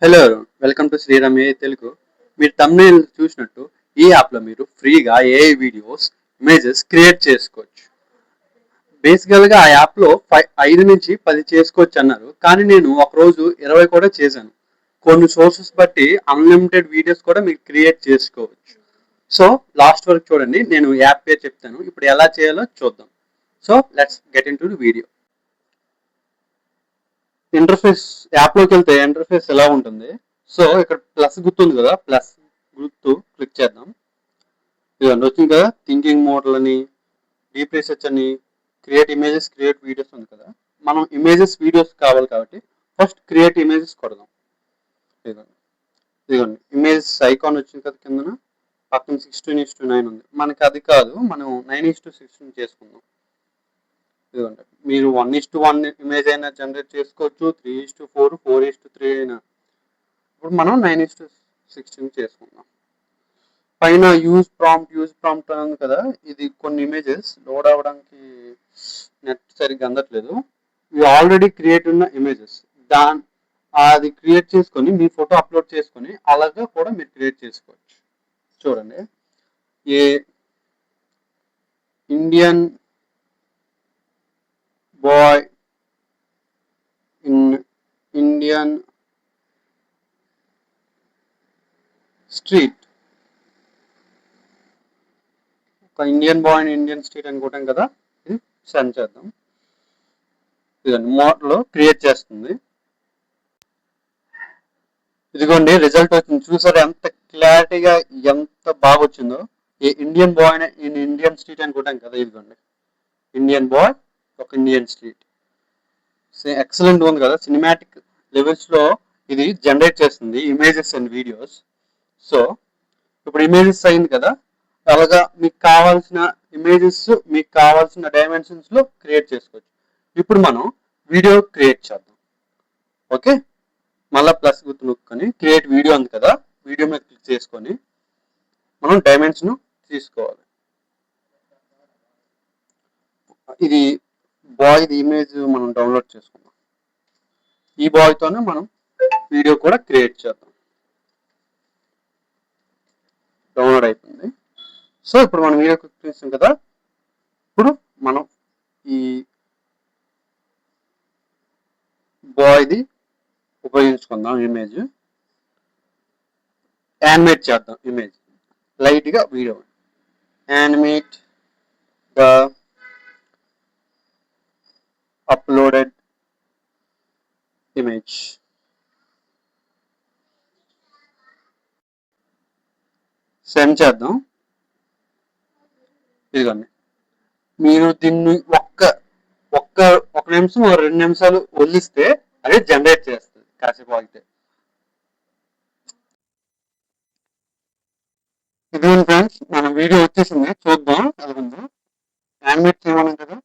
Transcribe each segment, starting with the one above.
Hello, welcome to Sriram ఏ తెలుగు. మీరు thumbnail చూసినట్టు ఈ యాప్లో మీరు ఫ్రీగా ఏఐ వీడియోస్, ఇమేజెస్ క్రియేట్ చేసుకోవచ్చు. బేసికల్గా ఆ యాప్లో 5 నుంచి 10 చేసుకోవచ్చు అన్నారు, కానీ నేను ఒకరోజు 20 కూడా చేశాను. కొన్ని సోర్సెస్ బట్టి అన్లిమిటెడ్ వీడియోస్ కూడా మీరు క్రియేట్ చేసుకోవచ్చు. సో లాస్ట్ వరకు చూడండి, నేను యాప్ పేరు చెప్తాను. ఇప్పుడు ఎలా చేయాలో చూద్దాం. So let's get into the video. Interface యాప్లోకి వెళ్తే ఇంటర్ఫేస్ ఎలా ఉంటుంది. సో ఇక్కడ ప్లస్ గుర్తు ఉంది కదా, ప్లస్ గుర్తు క్లిక్ చేద్దాం. ఇదండి వచ్చింది కదా, థింకింగ్ మోడల్ అని, డీప్ రీసెర్చ్ అని, క్రియేట్ ఇమేజెస్, క్రియేట్ వీడియోస్ ఉంది కదా. మనం ఇమేజెస్, వీడియోస్ కావాలి కాబట్టి ఫస్ట్ క్రియేట్ ఇమేజెస్ కొడదాం. ఇదిగోండి ఇదిగోండి ఇమేజెస్ ఐకాన్ వచ్చింది కదా కిందన, పక్కన 16:9 ఉంది. మనకి అది కాదు, మనం 9:16 చేసుకుందాం. ఇదిగోండి, మీరు 1:1 ఇమేజ్ అయినా జనరేట్ చేసుకోవచ్చు, 3:4, 4:3 అయినా. ఇప్పుడు మనం 9:16 చేసుకుందాం. పైన యూజ్ ప్రాంప్ట్ అని ఉంది కదా, ఇది కొన్ని ఇమేజెస్ లోడ్ అవ్వడానికి నెట్ సరిగ్గా అందట్లేదు. ఇవి ఆల్రెడీ క్రియేట్ ఉన్న ఇమేజెస్. అది క్రియేట్ చేసుకొని మీ ఫోటో అప్లోడ్ చేసుకొని అలాగా కూడా మీరు క్రియేట్ చేసుకోవచ్చు. చూడండి, a Indian boy in Indian street, ఒక Indian boy in Indian street అనుకుంటాం కదా, ఇది సెండ్ చేద్దాం. ఇదండి మోడల్ క్రియేట్ చేస్తుంది. ఇదిగోండి రిజల్ట్ వచ్చింది. చూసారు ఎంత క్లారిటీగా, ఎంత బాగా వచ్చిందో. A Indian boy in Indian street అనుకుంటాం కదా, ఇదిగోండి ఇండియన్ బాయ్ ఒక ఇండియన్ స్ట్రీట్. ఎక్సలెంట్ ఉంది కదా, సినిమాటిక్ లెవెల్స్ లో ఇది జనరేట్ చేస్తుంది ఇమేజెస్ అండ్ వీడియోస్. సో ఇప్పుడు ఇమేజెస్ అయింది కదా, అలాగా మీకు కావాల్సిన ఇమేజెస్, మీకు కావాల్సిన డైమెన్షన్స్ లో క్రియేట్ చేసుకోవచ్చు. ఇప్పుడు మనం వీడియో క్రియేట్ చేద్దాం. ఓకే, మళ్ళీ ప్లస్ గుర్తు నొక్కొని క్రియేట్ వీడియో ఉంది కదా, వీడియో మీద క్లిక్ చేసుకొని మనం డైమెన్షన్ తీసుకోవాలి. ఇది బాయ్ ఇమేజ్ మనం డౌన్లోడ్ చేసుకుందాం. ఈ బాయ్తోనే మనం వీడియో కూడా క్రియేట్ చేద్దాం. డౌన్లోడ్ అయిపోయింది. సో ఇప్పుడు మనం వీడియో క్లిక్ చేసాం కదా, ఇప్పుడు మనం ఈ బాయ్ది ఉపయోగించుకుందాం. ఇమేజ్ యానిమేట్ చేద్దాం. ఇమేజ్ లైట్గా video animate the uploaded image. Send చేద్దాం. ఇదిగోండి, మీరు దీన్ని ఒక్క నిమిషం 2 నిమిషాలు వదిలిస్తే అదే జనరేట్ చేస్తుంది కాసేపు అయితే. ఇదిగోండి ఫ్రెండ్స్, మన వీడియో వచ్చేసింది, చూద్దాం అది ఉంది. యానిమేట్ చేయమన్నాం కదా,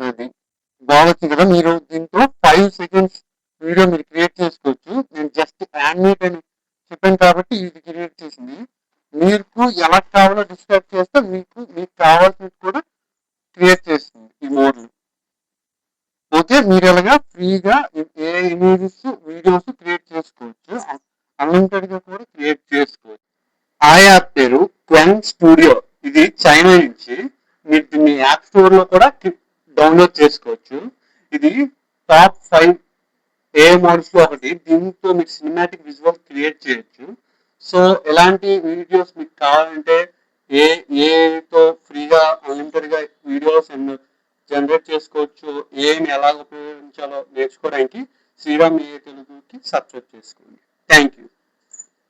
అది బాగా వచ్చింది కదా. మీరు దీంట్లో 5 సెకండ్స్ వీడియో మీరు క్రియేట్ చేసుకోవచ్చు. నేను జస్ట్ యానిమేట్ అని చెప్పాను కాబట్టి ఇది క్రియేట్ చేసింది. మీకు ఎలా కావాలో డిస్క్రైబ్ చేస్తే మీకు కావాల్సినది కూడా క్రియేట్ చేస్తుంది ఈ మోడ్లు. ఓకే, మీరు ఎలాగా ఫ్రీగా ఏ ఇమేజెస్, వీడియోస్ క్రియేట్ చేసుకోవచ్చు, అన్లిమిటెడ్ గా కూడా క్రియేట్ చేసుకోవచ్చు. ఆ యాప్ పేరు క్వెన్ స్టూడియో. ఇది చైనా నుంచి. మీరు దీన్ని యాప్ స్టోర్ లో కూడా డౌన్లోడ్ చేసుకోవచ్చు. ఇది టాప్ 5 ఏ మోడ్స్ లో ఒకటి. దీంతో మీరు సినిమాటిక్ విజువల్ క్రియేట్ చేయొచ్చు. సో ఎలాంటి వీడియోస్ మీకు కావాలంటే ఏతో ఫ్రీగా అన్లిమిటెడ్ గా వీడియోస్ అండ్ జనరేట్ చేసుకోవచ్చు. ఏమి ఎలా ఉపయోగించాలో నేర్చుకోవడానికి శ్రీరామ్ ఏ తెలుగుకి సబ్స్క్రైబ్ చేసుకోండి. Thank you.